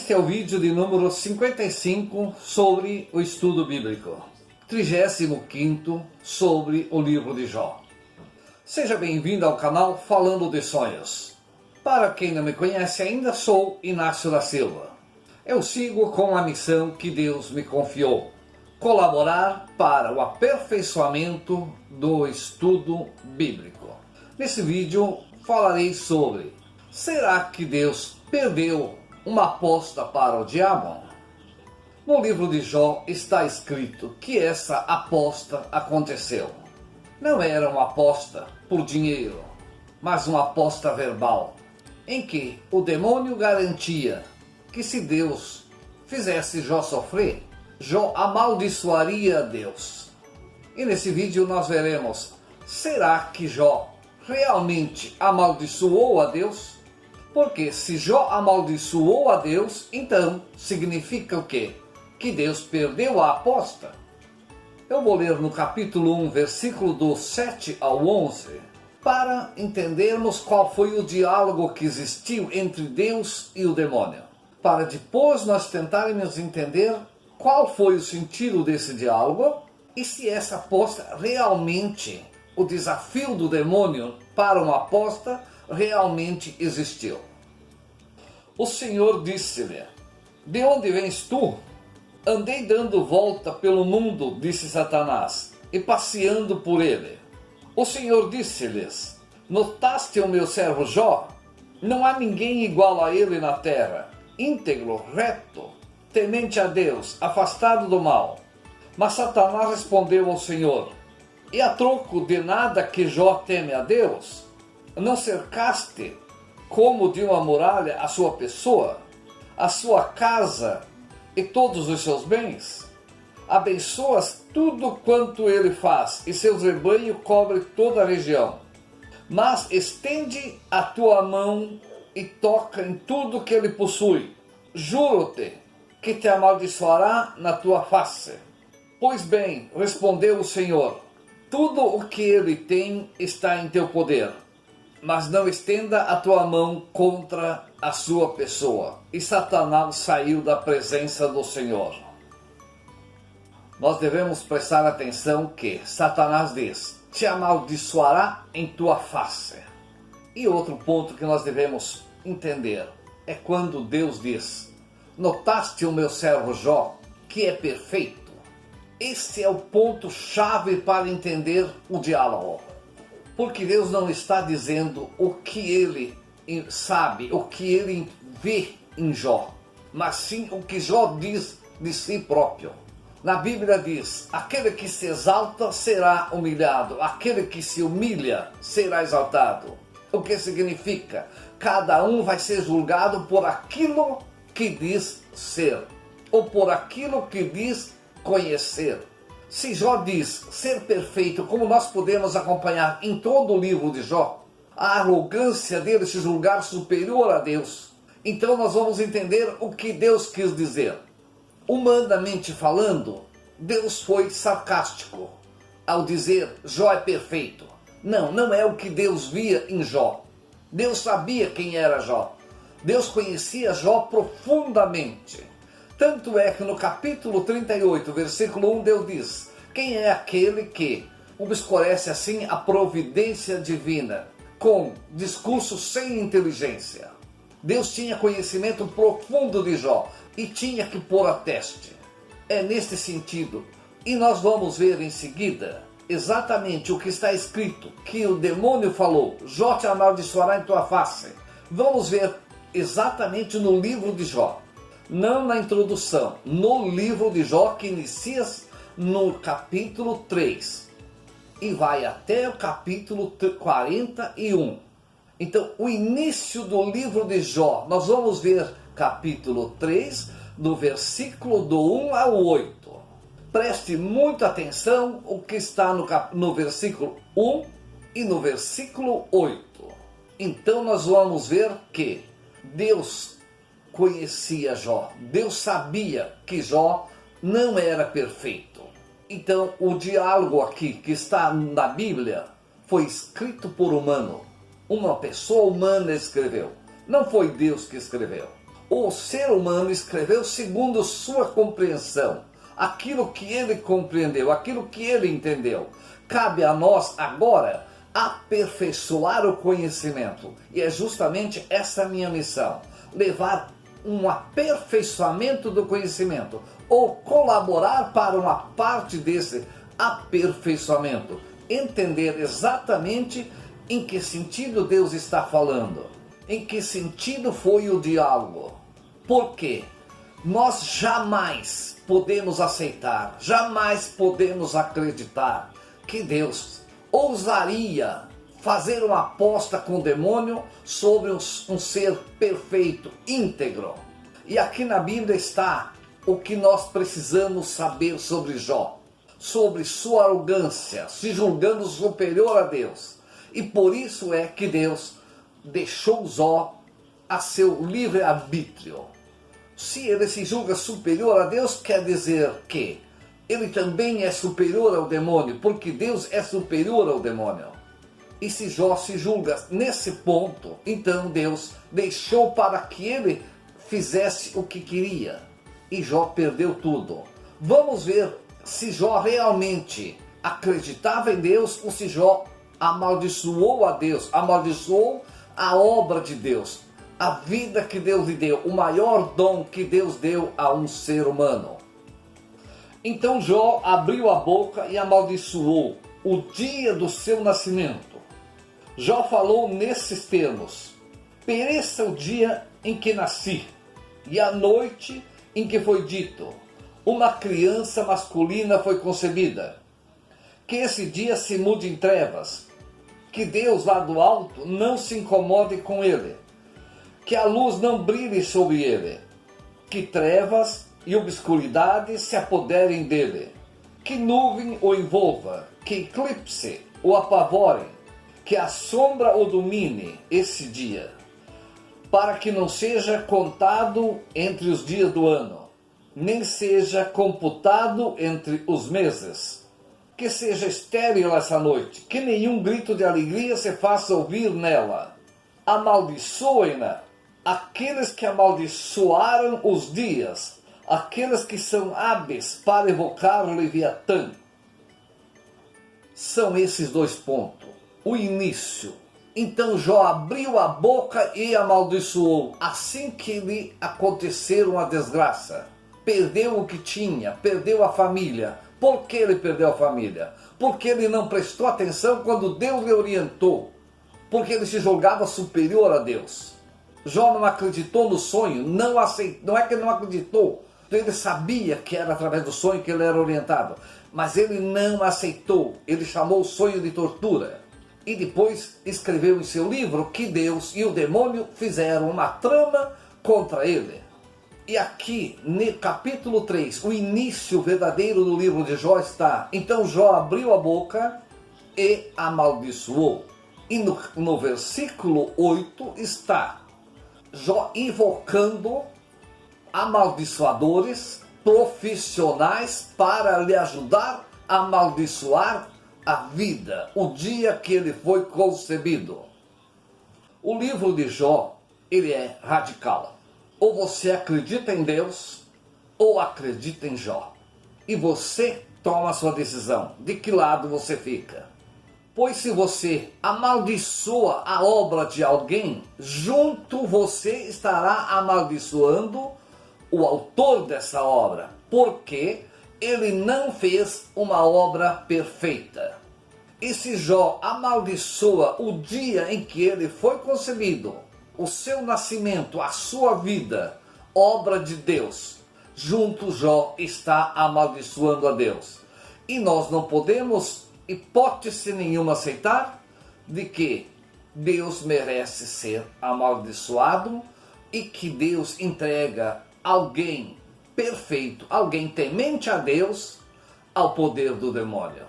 Este é o vídeo de número 55 sobre o estudo bíblico, 35º sobre o livro de Jó. Seja bem-vindo ao canal Falando de Sonhos. Para quem não me conhece ainda, sou Inácio da Silva. Eu sigo com a missão que Deus me confiou: colaborar para o aperfeiçoamento do estudo bíblico. Nesse vídeo falarei sobre: será que Deus perdeu uma aposta para o diabo? No livro de Jó está escrito que essa aposta aconteceu. Não era uma aposta por dinheiro, mas uma aposta verbal, em que o demônio garantia que se Deus fizesse Jó sofrer, Jó amaldiçoaria a Deus. E nesse vídeo nós veremos: será que Jó realmente amaldiçoou a Deus? Porque se Jó amaldiçoou a Deus, então significa o quê? Que Deus perdeu a aposta? Eu vou ler no capítulo 1, versículo do 7 ao 11, para entendermos qual foi o diálogo que existiu entre Deus e o demônio. Para depois nós tentarmos entender qual foi o sentido desse diálogo e se essa aposta realmente, o desafio do demônio para uma aposta, realmente existiu. O Senhor disse-lhe: de onde vens tu? Andei dando volta pelo mundo, disse Satanás, e passeando por ele. O Senhor disse-lhes: notaste o meu servo Jó? Não há ninguém igual a ele na terra, íntegro, reto, temente a Deus, afastado do mal. Mas Satanás respondeu ao Senhor: e a troco de nada que Jó teme a Deus? Não cercaste como de uma muralha a sua pessoa, a sua casa e todos os seus bens? Abençoas tudo quanto ele faz, e seus rebanhos cobrem toda a região. Mas estende a tua mão e toca em tudo que ele possui. Juro-te que te amaldiçoará na tua face. Pois bem, respondeu o Senhor, tudo o que ele tem está em teu poder, mas não estenda a tua mão contra a sua pessoa. E Satanás saiu da presença do Senhor. Nós devemos prestar atenção que Satanás diz: te amaldiçoará em tua face. E outro ponto que nós devemos entender é quando Deus diz: notaste o meu servo Jó, que é perfeito? Esse é o ponto-chave para entender o diálogo. Porque Deus não está dizendo o que ele sabe, o que ele vê em Jó, mas sim o que Jó diz de si próprio. Na Bíblia diz: aquele que se exalta será humilhado, aquele que se humilha será exaltado. O que significa? Cada um vai ser julgado por aquilo que diz ser, ou por aquilo que diz conhecer. Se Jó diz ser perfeito, como nós podemos acompanhar em todo o livro de Jó, a arrogância dele se julgar superior a Deus, então nós vamos entender o que Deus quis dizer. Humanamente falando, Deus foi sarcástico ao dizer Jó é perfeito. Não, não é o que Deus via em Jó. Deus sabia quem era Jó. Deus conhecia Jó profundamente. Tanto é que no capítulo 38, versículo 1, Deus diz: quem é aquele que obscurece assim a providência divina, com discurso sem inteligência? Deus tinha conhecimento profundo de Jó e tinha que pôr a teste. É neste sentido. E nós vamos ver em seguida exatamente o que está escrito, que o demônio falou: Jó te amaldiçoará em tua face. Vamos ver exatamente no livro de Jó. Não na introdução, no livro de Jó, que inicia no capítulo 3 e vai até o capítulo 41. Então, o início do livro de Jó, nós vamos ver capítulo 3, do versículo do 1 ao 8. Preste muita atenção o que está no versículo 1 e no versículo 8. Então, nós vamos ver que Deus conhecia Jó. Deus sabia que Jó não era perfeito. Então, o diálogo aqui que está na Bíblia foi escrito por humano. Uma pessoa humana escreveu. Não foi Deus que escreveu. O ser humano escreveu segundo sua compreensão, aquilo que ele compreendeu, aquilo que ele entendeu. Cabe a nós agora aperfeiçoar o conhecimento. E é justamente essa minha missão, levar um aperfeiçoamento do conhecimento, ou colaborar para uma parte desse aperfeiçoamento. Entender exatamente em que sentido Deus está falando, em que sentido foi o diálogo. Por quê? Nós jamais podemos aceitar, jamais podemos acreditar que Deus ousaria fazer uma aposta com o demônio sobre um ser perfeito, íntegro. E aqui na Bíblia está o que nós precisamos saber sobre Jó, sobre sua arrogância, se julgando superior a Deus. E por isso é que Deus deixou Jó a seu livre-arbítrio. Se ele se julga superior a Deus, quer dizer que ele também é superior ao demônio, porque Deus é superior ao demônio. E se Jó se julga nesse ponto, então Deus deixou para que ele fizesse o que queria. E Jó perdeu tudo. Vamos ver se Jó realmente acreditava em Deus ou se Jó amaldiçoou a Deus, amaldiçoou a obra de Deus, a vida que Deus lhe deu, o maior dom que Deus deu a um ser humano. Então Jó abriu a boca e amaldiçoou o dia do seu nascimento. Jó falou nesses termos: pereça o dia em que nasci, e a noite em que foi dito, uma criança masculina foi concebida. Que esse dia se mude em trevas, que Deus lá do alto não se incomode com ele, que a luz não brilhe sobre ele, que trevas e obscuridade se apoderem dele, que nuvem o envolva, que eclipse o apavore, que a sombra o domine esse dia, para que não seja contado entre os dias do ano, nem seja computado entre os meses. Que seja estéril essa noite, que nenhum grito de alegria se faça ouvir nela. Amaldiçoem-na aqueles que amaldiçoaram os dias, aqueles que são hábeis para evocar o Leviatã. São esses dois pontos. O início. Então Jó abriu a boca e amaldiçoou. Assim que lhe aconteceu uma desgraça, perdeu o que tinha, perdeu a família. Por que ele perdeu a família? Porque ele não prestou atenção quando Deus lhe orientou. Porque ele se julgava superior a Deus. Jó não acreditou no sonho, não aceitou, não é que ele não acreditou. Ele sabia que era através do sonho que ele era orientado. Mas ele não aceitou. Ele chamou o sonho de tortura. E depois escreveu em seu livro que Deus e o demônio fizeram uma trama contra ele. E aqui, no capítulo 3, o início verdadeiro do livro de Jó está. Então Jó abriu a boca e amaldiçoou. E no versículo 8 está Jó invocando amaldiçoadores profissionais para lhe ajudar a amaldiçoar a vida, o dia que ele foi concebido. O livro de Jó, ele é radical. Ou você acredita em Deus, ou acredita em Jó. E você toma a sua decisão. De que lado você fica? Pois se você amaldiçoa a obra de alguém, junto você estará amaldiçoando o autor dessa obra. Porque ele não fez uma obra perfeita. E se Jó amaldiçoa o dia em que ele foi concebido, o seu nascimento, a sua vida, obra de Deus, junto Jó está amaldiçoando a Deus. E nós não podemos, hipótese nenhuma, aceitar de que Deus merece ser amaldiçoado e que Deus entrega alguém perfeito, alguém temente a Deus, ao poder do demônio.